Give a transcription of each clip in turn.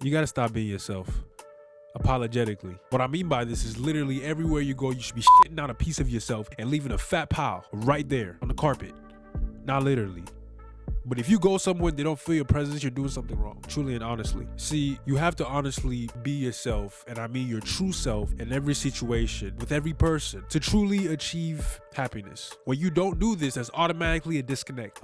You gotta stop being yourself. Apologetically. What I mean by this is literally everywhere you go, you should be shitting out a piece of yourself and leaving a fat pile right there on the carpet. Not literally. But if you go somewhere and they don't feel your presence, you're doing something wrong, truly and honestly. See, you have to honestly be yourself, and I mean your true self in every situation, with every person, to truly achieve happiness. When you don't do this, there's automatically a disconnect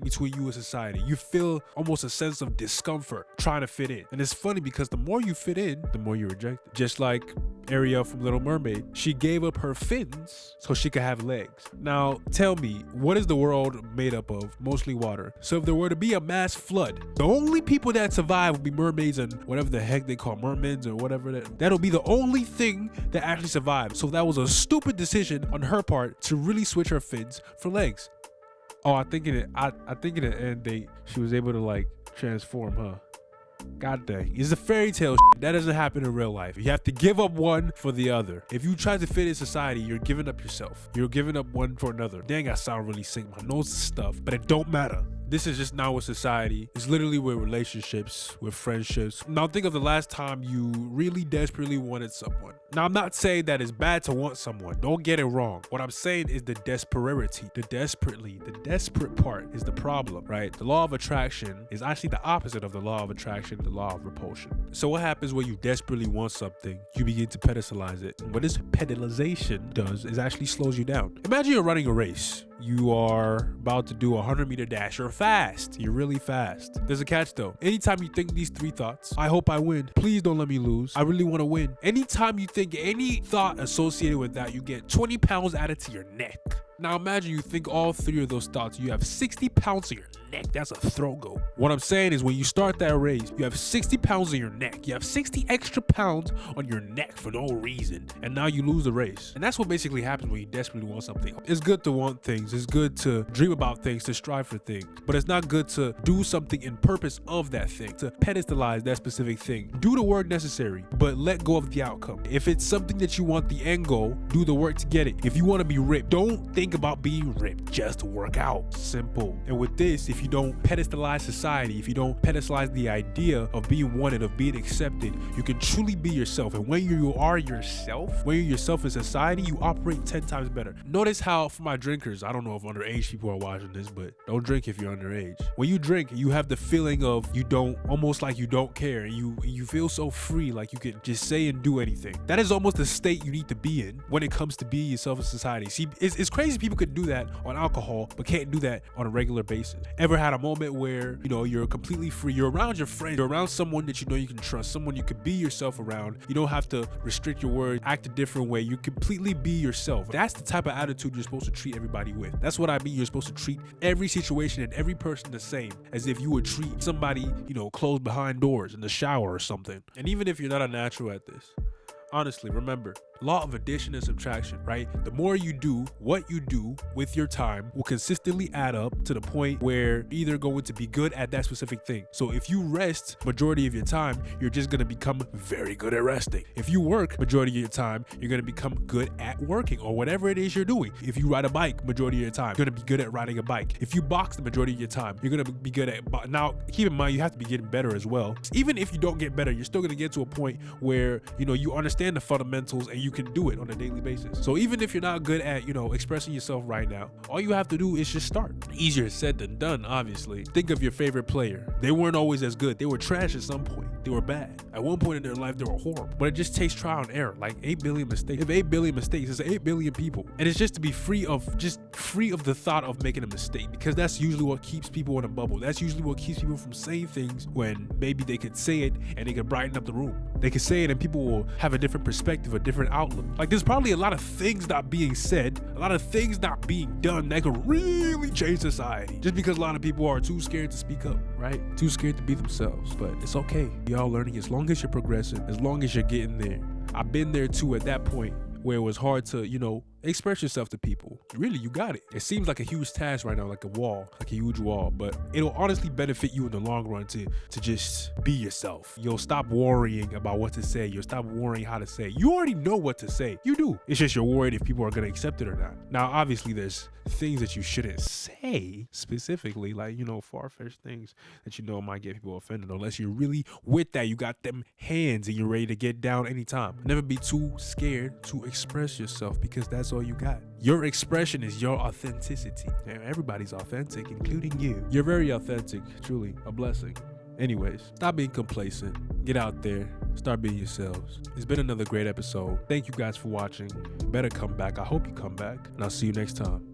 between you and society. You feel almost a sense of discomfort trying to fit in. And it's funny because the more you fit in, the more you're rejected. Just like Ariel from Little Mermaid, she gave up her fins so she could have legs. Now, tell me, what is the world made up of? Mostly water. So if there were to be a mass flood, the only people that survive would be mermaids and whatever the heck they call mermaids or whatever. That'll be the only thing that actually survived. So that was a stupid decision on her part to really switch her fins for legs. Oh, I think in the end she was able to like transform, huh? God dang. It's a fairy tale shit. That doesn't happen in real life. You have to give up one for the other. If you try to fit in society, you're giving up yourself. You're giving up one for another. Dang, I sound really sick. My nose is stuffed, but it don't matter. This is just not with society. It's literally with relationships, with friendships. Now think of the last time you really desperately wanted someone. Now I'm not saying that it's bad to want someone. Don't get it wrong. What I'm saying is the desperity, the desperate part is the problem, right? The law of attraction is actually the opposite of the law of attraction, the law of repulsion. So what happens when you desperately want something? You begin to pedestalize it. And what this pedalization does is actually slows you down. Imagine you're running a race. You are about to do a 100-meter dash. You're fast. You're really fast. There's a catch though. Anytime you think these 3 thoughts, I hope I win. Please don't let me lose. I really want to win. Anytime you think any thought associated with that, you get 20 pounds added to your neck. Now imagine you think all 3 of those thoughts. You have 60 pounds to your neck. That's a throat goal. What I'm saying is when you start that race, you have 60 pounds on your neck. You have 60 extra pounds on your neck for no reason. And now you lose the race. And that's what basically happens when you desperately want something. It's good to want things. It's good to dream about things, to strive for things. But it's not good to do something in purpose of that thing, to pedestalize that specific thing. Do the work necessary, but let go of the outcome. If it's something that you want the end goal, do the work to get it. If you want to be ripped, don't think about being ripped, just work out. Simple. And with this, if you don't pedestalize society, if you don't pedestalize the idea of being wanted, of being accepted, you can truly be yourself. And when you are yourself, when you're yourself in society, you operate 10 times better. Notice how for my drinkers, I don't know if underage people are watching this, but don't drink if you're underage. When you drink, you have the feeling of almost like you don't care. And you feel so free, like you can just say and do anything. That is almost the state you need to be in when it comes to being yourself in society. See, it's crazy people could do that on alcohol, but can't do that on a regular basis. Ever had a moment where, you're completely free, you're around your friends, you're around someone that you can trust, someone you could be yourself around. You don't have to restrict your words, act a different way. You completely be yourself. That's the type of attitude you're supposed to treat everybody with. That's what I mean. You're supposed to treat every situation and every person the same, as if you would treat somebody, closed behind doors in the shower or something. And even if you're not a natural at this, honestly, remember, law of addition and subtraction, right? The more you do, what you do with your time will consistently add up to the point where you're either going to be good at that specific thing. So if you rest majority of your time, you're just going to become very good at resting. If you work majority of your time, you're going to become good at working or whatever it is you're doing. If you ride a bike majority of your time, you're going to be good at riding a bike. If you box the majority of your time, you're going to be good at now keep in mind, you have to be getting better as well. Even if you don't get better, you're still going to get to a point where, you understand the fundamentals and you can do it on a daily basis. So even if you're not good at, expressing yourself right now, all you have to do is just start. Easier said than done, obviously. Think of your favorite player. They weren't always as good. They were trash at some point. They were bad. At one point in their life, they were horrible. But it just takes trial and error, like 8 billion mistakes. If 8 billion mistakes, it's 8 billion people. And it's just to be free of the thought of making a mistake, because that's usually what keeps people in a bubble. That's usually what keeps people from saying things when maybe they could say it and they could brighten up the room. They could say it and people will have a different perspective, a different outlook. Like there's probably a lot of things not being said, a lot of things not being done that could really change society, just because a lot of people are too scared to speak up, right? Too scared to be themselves. But it's okay. Y'all learning, as long as you're progressing, as long as you're getting there. I've been there too at that point where it was hard to, Express yourself to people. Really, you got it. It seems like a huge task right now, like a huge wall, but it'll honestly benefit you in the long run to just be yourself. You'll stop worrying about what to say. You'll stop worrying how to say it. You already know what to say. You do. It's just you're worried if people are going to accept it or not. Now, obviously, there's things that you shouldn't say specifically, like, far-fetched things that might get people offended, unless you're really with that. You got them hands and you're ready to get down anytime. Never be too scared to express yourself, because that's all you got. Your expression is your authenticity. And everybody's authentic, including you. You're very authentic, truly a blessing. Anyways, stop being complacent. Get out there. Start being yourselves. It's been another great episode. Thank you guys for watching. You better come back. I hope you come back. And I'll see you next time.